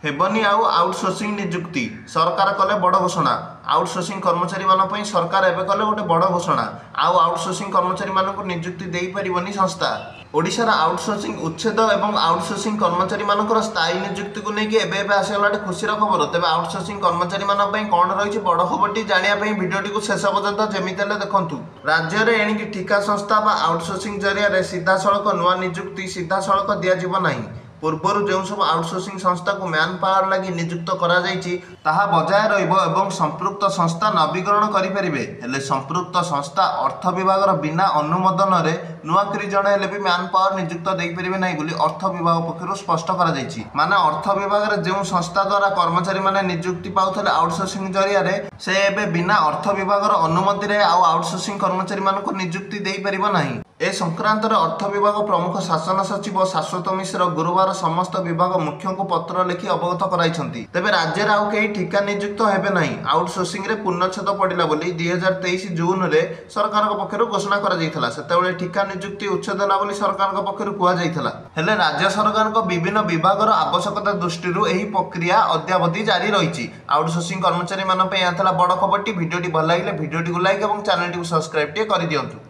हेबनी आउ आउटसोर्सिंग निजुक्ति सरकार कले बड़ घोषणा। आउटसोर्सिंग कर्मचारी मान सरकार एवं कले गोटे बड़ घोषणा। आउ आउटसोर्सिंग कर्मचारी मान निजुक्ति दे पारिबनी संस्था। ओडिशार आउटसोर्सिंग उच्छेद एवं आउटसोर्सिंग कर्मचारी मानकर स्थायी निजुक्ति को लेकिन एवं आसगला खुशीर खबर। तेज आउटसोर्सिंग कर्मचारी मान कौन रही बड़ खबरटी जानापी भिडियोटी को शेष पर्यंत जमीते देखु। राज्य में एणिकी ठिका संस्था व आउटसोर्सिंग जरिया सीधा सड़क नुआ निजुक्ति सीधा सड़क दिज्व ना। पूर्वर जो सब आउटसोर्सिंग संस्था को मैन पावर लगी नियुक्त करा बजाय रहा संपृक्त संस्था नवीकरण करें। संपृक्त संस्था अर्थ विभाग बिना अनुमोदन नुआकरी जड़े भी मैन पावर नियुक्त दे पारे ना अर्थ विभाग पक्षर स्पष्ट माने अर्थ विभाग जो संस्था द्वारा कर्मचारी माने नियुक्ति पाउथले आउटसोर्सिंग जरिया से एबे बिना अर्थ विभाग अनुमति आउटसोर्सिंग कर्मचारी मानक नियुक्ति दे पारिबो नाही। ए संक्रांत अर्थ विभाग प्रमुख शासन सचिव शाश्वत मिश्र गुरुवार समस्त विभाग मुख्यों को पत्र लिखि अवगत कराइछंती। तेबे राज्य आउ कई ठिका नियुक्त हेबे नाही। आउटसोर्सिंग रे पूर्णच्छेद पड़िला बोली 2023 जून रे सरकार पक्षरु घोषणा करा जायथला। सेतेबेले ठिका नियुक्ति उच्छेद ना बोली सरकार पक्षरु कुआ जायथला। हेले राज्य सरकार विभिन्न विभाग आवश्यकता दृष्टि एही प्रक्रिया अद्यावधि जारी रही। आउटसोर्सिंग कर्मचारी मान पे याथला बड़ खबरटी। भिडियोटी भल लागिले भिडियोटी को लाइक और चैनल को सब्सक्राइब कर दियंतु।